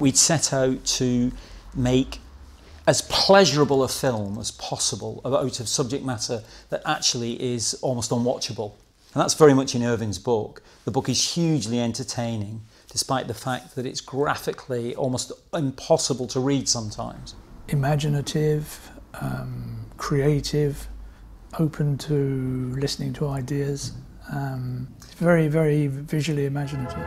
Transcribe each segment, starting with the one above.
we'd set out to make as pleasurable a film as possible out of subject matter that actually is almost unwatchable. And that's very much in Irving's book. The book is hugely entertaining, despite the fact that it's graphically almost impossible to read sometimes. Imaginative, creative, open to listening to ideas. Very, very visually imaginative.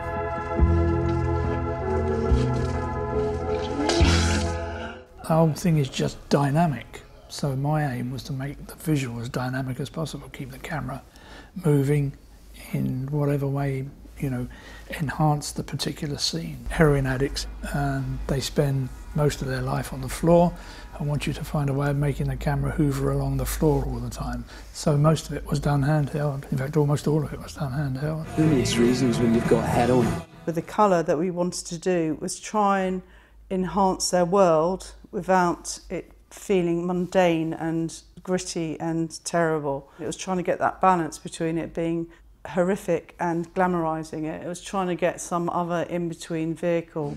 The whole thing is just dynamic. So my aim was to make the visual as dynamic as possible, keep the camera moving in whatever way, you know, enhance the particular scene. Heroin addicts, and they spend most of their life on the floor. I want you to find a way of making the camera hoover along the floor all the time. So most of it was done handheld. In fact, almost all of it was done handheld. Numerous reasons when you've got heroin. With the colour that we wanted to do was try and enhance their world without it feeling mundane and gritty and terrible. It was trying to get that balance between it being horrific and glamorising it. It was trying to get some other in-between vehicle.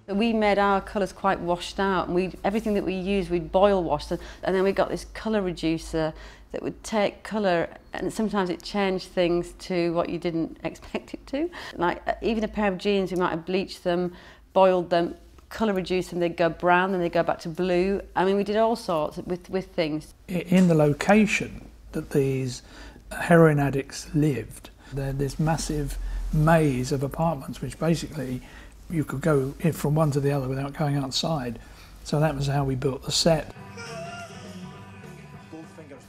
We made our colours quite washed out, and everything that we used we'd boil washed, and then we got this colour reducer that would take colour, and sometimes it changed things to what you didn't expect it to. Like even a pair of jeans, we might have bleached them, boiled them, colour reduced them, they'd go brown, then they'd go back to blue. I mean, we did all sorts with things. In the location that these heroin addicts lived, there's this massive maze of apartments which basically you could go from one to the other without going outside. So that was how we built the set.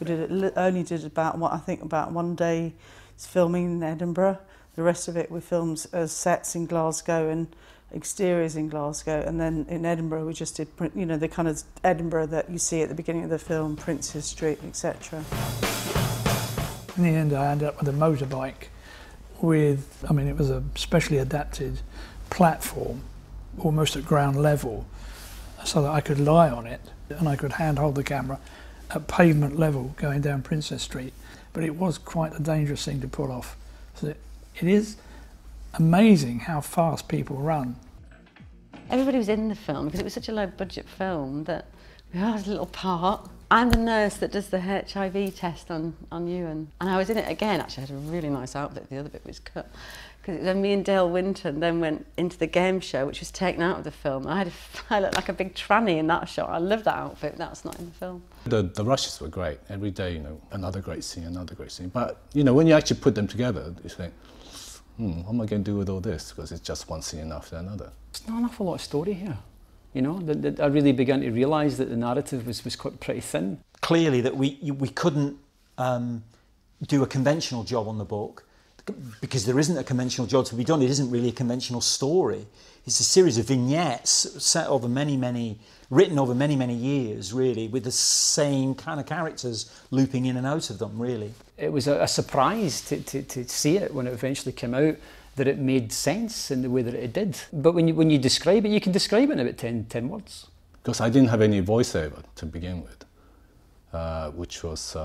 We only did about one day's filming in Edinburgh. The rest of it we filmed as sets in Glasgow and exteriors in Glasgow, and then in Edinburgh we just did, you know, the kind of Edinburgh that you see at the beginning of the film, Princes Street, etc. In the end I ended up with a motorbike with, I mean, it was a specially adapted platform, almost at ground level, so that I could lie on it and I could handhold the camera at pavement level going down Princess Street. But it was quite a dangerous thing to pull off. So it is amazing how fast people run. Everybody was in the film because it was such a low budget film that we all had a little part. I'm the nurse that does the HIV test on Ewan, and I was in it again. Actually, I had a really nice outfit. The other bit was cut because then me and Dale Winton then went into the game show, which was taken out of the film. I looked like a big tranny in that shot. I love that outfit. That's not in the film. The rushes were great. Every day, you know, another great scene, another great scene. But you know, when you actually put them together, you think, what am I going to do with all this? Because it's just one scene after another. There's not an awful lot of story here. You know, I really began to realise that the narrative was quite pretty thin. Clearly that we couldn't do a conventional job on the book because there isn't a conventional job to be done. It isn't really a conventional story. It's a series of vignettes set over written over many years, really, with the same kind of characters looping in and out of them, really. It was a surprise to see it when it eventually came out, that it made sense in the way that it did. But when you describe it, you can describe it in about 10 words. Because I didn't have any voiceover to begin with, which was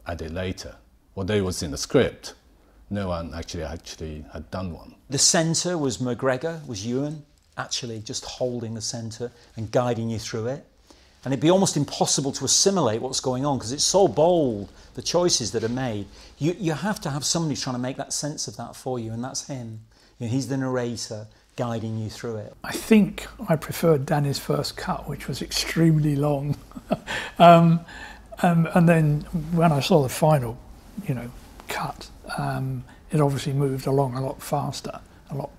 added later. Although it was in the script, no one actually had done one. The centre was McGregor, was Ewan, actually just holding the centre and guiding you through it. And it'd be almost impossible to assimilate what's going on because it's so bold, the choices that are made. You have to have somebody trying to make that sense of that for you, and that's him. You know, he's the narrator guiding you through it. I think I preferred Danny's first cut, which was extremely long. And then when I saw the final, you know, cut, it obviously moved along a lot faster, a lot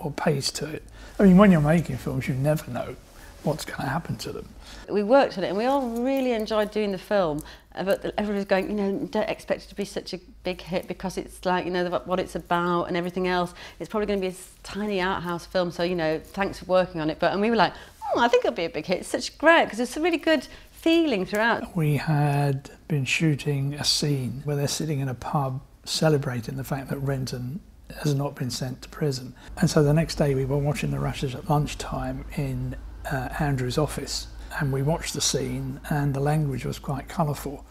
more pace to it. I mean, when you're making films, you never know what's going to happen to them. We worked on it and we all really enjoyed doing the film, but everybody was going, you know, don't expect it to be such a big hit because it's like, you know, what it's about and everything else. It's probably going to be a tiny art house film, so, you know, thanks for working on it. And we were like, I think it'll be a big hit. It's such great because it's a really good feeling throughout. We had been shooting a scene where they're sitting in a pub celebrating the fact that Renton has not been sent to prison. And so the next day we were watching the rushes at lunchtime in Andrew's office, and we watched the scene and the language was quite colourful.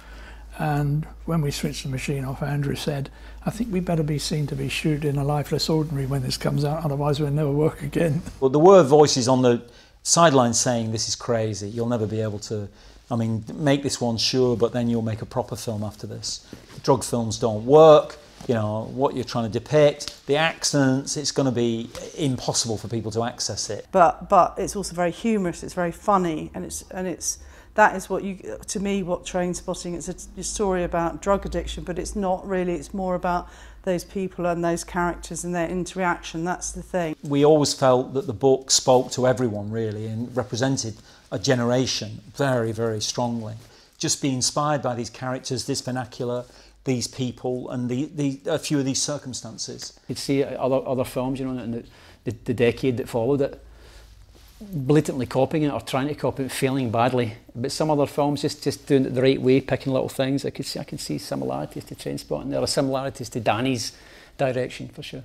And when we switched the machine off, Andrew said, I think we better be seen to be shooting A Lifeless Ordinary when this comes out, otherwise we'll never work again. Well, there were voices on the sidelines saying, this is crazy, you'll never be able to, I mean, make this one, sure, but then you'll make a proper film after this. Drug films don't work, you know, what you're trying to depict, the accents, it's going to be impossible for people to access it. But it's also very humorous, it's very funny, and it's that is what you, to me, what Trainspotting, it's a story about drug addiction, but it's not really, it's more about those people and those characters and their interaction, that's the thing. We always felt that the book spoke to everyone really and represented a generation very, very strongly. Just be inspired by these characters, this vernacular, these people and a few of these circumstances. You'd see other films, you know, in the decade that followed it, blatantly copying it or trying to copy it, failing badly. But some other films just doing it the right way, picking little things. I can see similarities to Trainspotting. There are similarities to Danny's direction for sure.